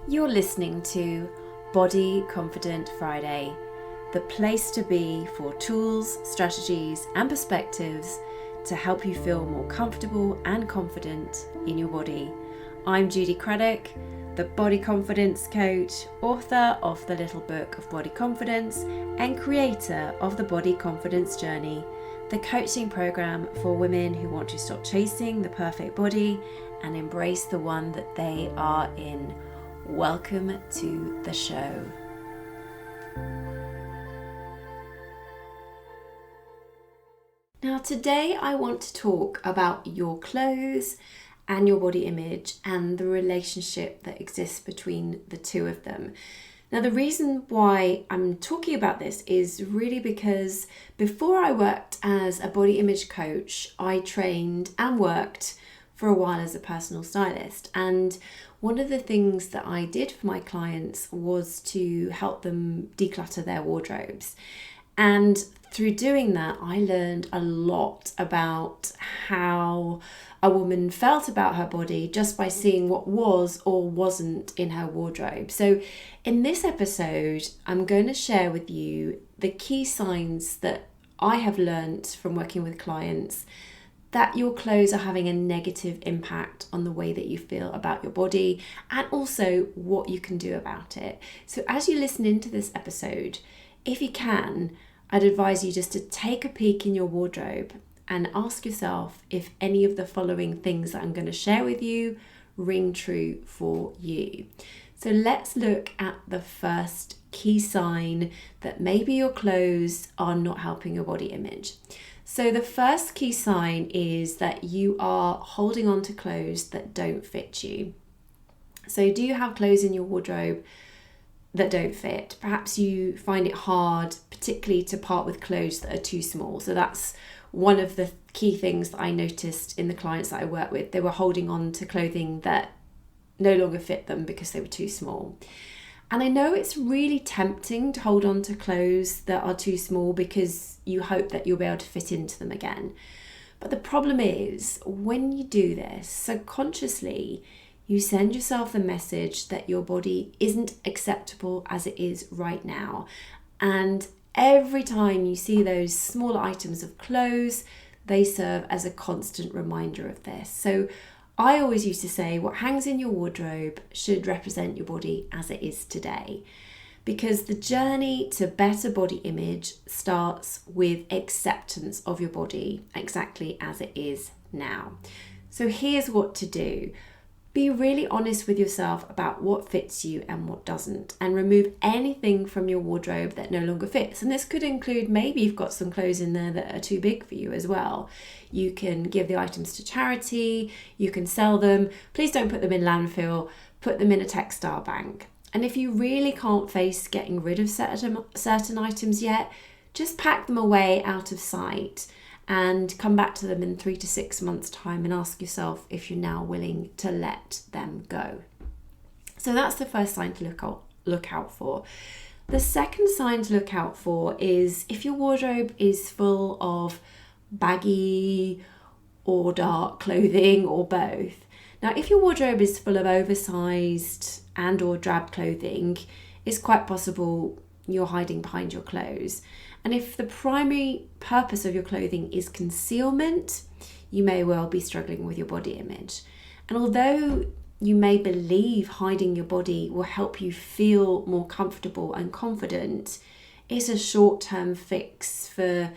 You're listening to Body Confident Friday, the place to be for tools, strategies, and perspectives to help you feel more comfortable and confident in your body. I'm Judy Craddock, the Body Confidence Coach, author of the Little Book of Body Confidence, and creator of the Body Confidence Journey, the coaching program for women who want to stop chasing the perfect body and embrace the one that they are in. Welcome to the show. Now today I want to talk about your clothes and your body image and the relationship that exists between the two of them. Now the reason why I'm talking about this is really because before I worked as a body image coach, I trained and worked for a while as a personal stylist, and one of the things that I did for my clients was to help them declutter their wardrobes. And through doing that, I learned a lot about how a woman felt about her body just by seeing what was or wasn't in her wardrobe. So in this episode, I'm going to share with you the key signs that I have learned from working with clients that your clothes are having a negative impact on the way that you feel about your body, and also what you can do about it. So as you listen into this episode, if you can, I'd advise you just to take a peek in your wardrobe and ask yourself if any of the following things that I'm going to share with you ring true for you. So let's look at the first key sign that maybe your clothes are not helping your body image. So the first key sign is that you are holding on to clothes that don't fit you. So do you have clothes in your wardrobe that don't fit? Perhaps you find it hard, particularly to part with clothes that are too small. So that's one of the key things that I noticed in the clients that I work with. They were holding on to clothing that no longer fit them because they were too small. And I know it's really tempting to hold on to clothes that are too small because you hope that you'll be able to fit into them again. But the problem is, when you do this, subconsciously, you send yourself the message that your body isn't acceptable as it is right now. And every time you see those small items of clothes, they serve as a constant reminder of this. So I always used to say what hangs in your wardrobe should represent your body as it is today, because the journey to better body image starts with acceptance of your body exactly as it is now. So here's what to do. Be really honest with yourself about what fits you and what doesn't, and remove anything from your wardrobe that no longer fits. And this could include, maybe you've got some clothes in there that are too big for you as well. You can give the items to charity, you can sell them. Please don't put them in landfill, put them in a textile bank. And if you really can't face getting rid of certain items yet, just pack them away out of sight and come back to them in 3 to 6 months' time and ask yourself if you're now willing to let them go. So that's the first sign to look out for. The second sign to look out for is if your wardrobe is full of baggy or dark clothing or both. Now, if your wardrobe is full of oversized and or drab clothing, it's quite possible you're hiding behind your clothes. And if the primary purpose of your clothing is concealment, you may well be struggling with your body image. And although you may believe hiding your body will help you feel more comfortable and confident, it's a short-term fix for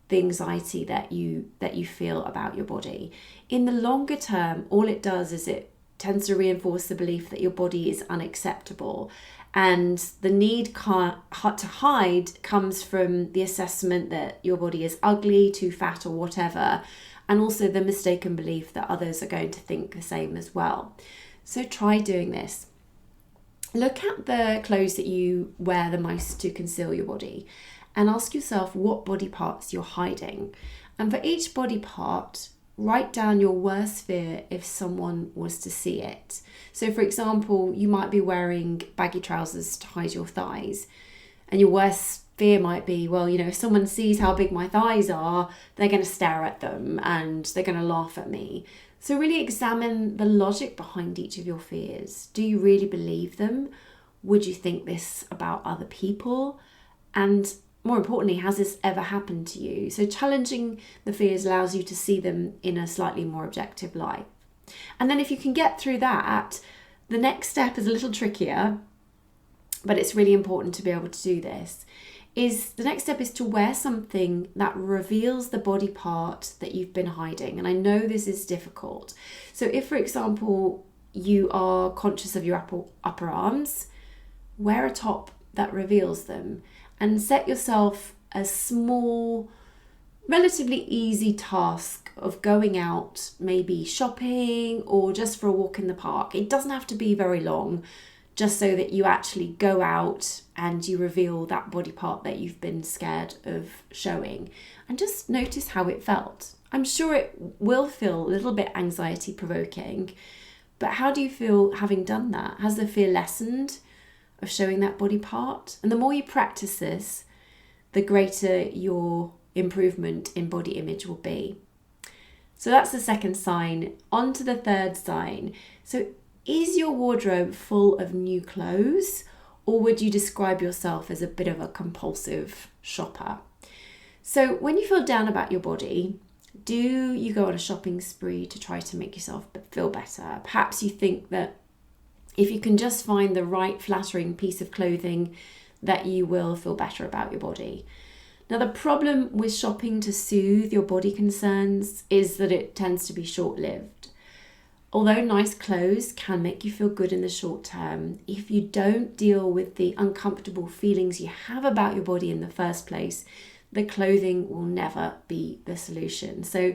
the anxiety that you feel about your body. In the longer term, all it does is it tends to reinforce the belief that your body is unacceptable. And the need to hide comes from the assessment that your body is ugly, too fat, or whatever, and also the mistaken belief that others are going to think the same as well. So try doing this. Look at the clothes that you wear the most to conceal your body and ask yourself what body parts you're hiding. And for each body part, write down your worst fear if someone was to see it. So for example, you might be wearing baggy trousers to hide your thighs, and your worst fear might be, well, if someone sees how big my thighs are, they're going to stare at them and they're going to laugh at me. So really examine the logic behind each of your fears. Do you really believe them? Would you think this about other people? And more importantly, has this ever happened to you? So challenging the fears allows you to see them in a slightly more objective light. And then if you can get through that, the next step is a little trickier, but it's really important to be able to do this. The next step is to wear something that reveals the body part that you've been hiding. And I know this is difficult. So if, for example, you are conscious of your upper arms, wear a top that reveals them and set yourself a small, relatively easy task of going out, maybe shopping or just for a walk in the park. It doesn't have to be very long, just so that you actually go out and you reveal that body part that you've been scared of showing. And just notice how it felt. I'm sure it will feel a little bit anxiety provoking, but how do you feel having done that? Has the fear lessened of showing that body part? And the more you practice this, the greater your improvement in body image will be. So that's the second sign. On to the third sign. So is your wardrobe full of new clothes, or would you describe yourself as a bit of a compulsive shopper? So when you feel down about your body, do you go on a shopping spree to try to make yourself feel better? Perhaps you think that if you can just find the right flattering piece of clothing, that you will feel better about your body. Now, the problem with shopping to soothe your body concerns is that it tends to be short-lived. Although nice clothes can make you feel good in the short term, if you don't deal with the uncomfortable feelings you have about your body in the first place, the clothing will never be the solution. So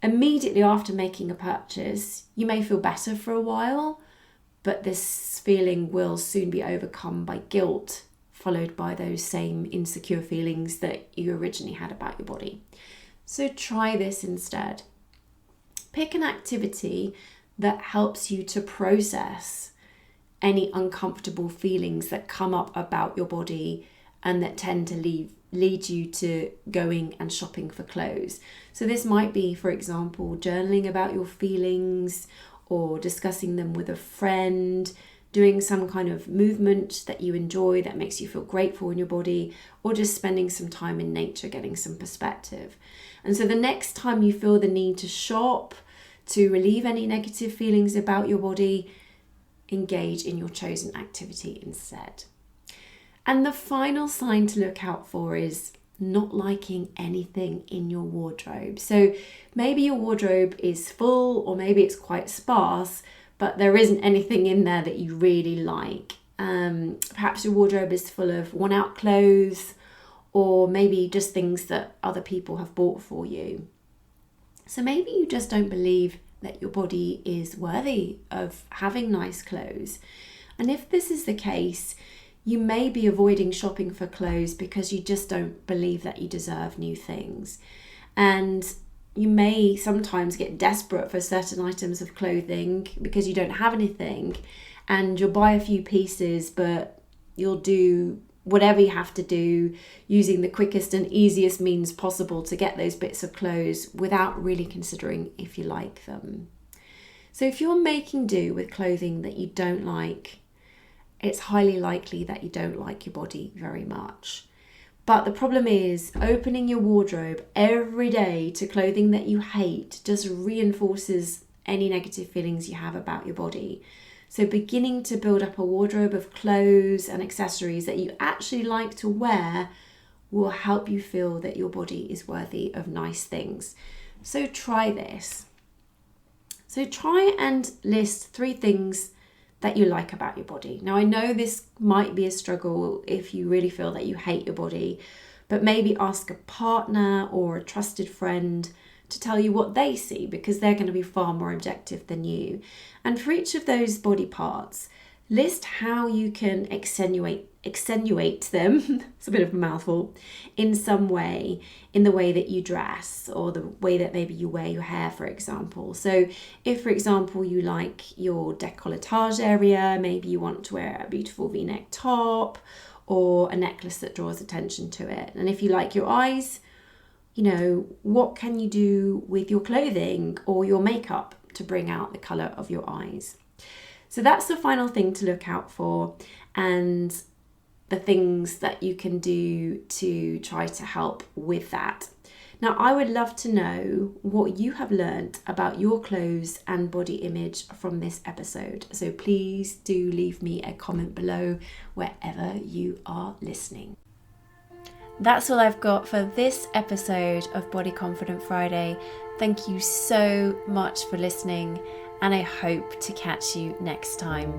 immediately after making a purchase, you may feel better for a while, but this feeling will soon be overcome by guilt, followed by those same insecure feelings that you originally had about your body. So try this instead. Pick an activity that helps you to process any uncomfortable feelings that come up about your body and that tend to lead you to going and shopping for clothes. So this might be, for example, journaling about your feelings or discussing them with a friend, doing some kind of movement that you enjoy that makes you feel grateful in your body, or just spending some time in nature getting some perspective. And so the next time you feel the need to shop, to relieve any negative feelings about your body, engage in your chosen activity instead. And the final sign to look out for is not liking anything in your wardrobe. So maybe your wardrobe is full, or maybe it's quite sparse, but there isn't anything in there that you really like. Perhaps your wardrobe is full of worn-out clothes, or maybe just things that other people have bought for you. So maybe you just don't believe that your body is worthy of having nice clothes. And if this is the case, you may be avoiding shopping for clothes because you just don't believe that you deserve new things. And you may sometimes get desperate for certain items of clothing because you don't have anything, and you'll buy a few pieces, but you'll do whatever you have to do using the quickest and easiest means possible to get those bits of clothes without really considering if you like them. So if you're making do with clothing that you don't like, it's highly likely that you don't like your body very much. But the problem is, opening your wardrobe every day to clothing that you hate just reinforces any negative feelings you have about your body. So beginning to build up a wardrobe of clothes and accessories that you actually like to wear will help you feel that your body is worthy of nice things. So try this. So try and list 3 things that you like about your body. Now, I know this might be a struggle if you really feel that you hate your body, but maybe ask a partner or a trusted friend to tell you what they see, because they're going to be far more objective than you. And for each of those body parts, list how you can extenuate them, it's a bit of a mouthful, in some way, in the way that you dress or the way that maybe you wear your hair, for example. So if, for example, you like your décolletage area, maybe you want to wear a beautiful V-neck top or a necklace that draws attention to it. And if you like your eyes, what can you do with your clothing or your makeup to bring out the colour of your eyes? So that's the final thing to look out for, and the things that you can do to try to help with that. Now, I would love to know what you have learned about your clothes and body image from this episode. So please do leave me a comment below wherever you are listening. That's all I've got for this episode of Body Confident Friday. Thank you so much for listening, and I hope to catch you next time.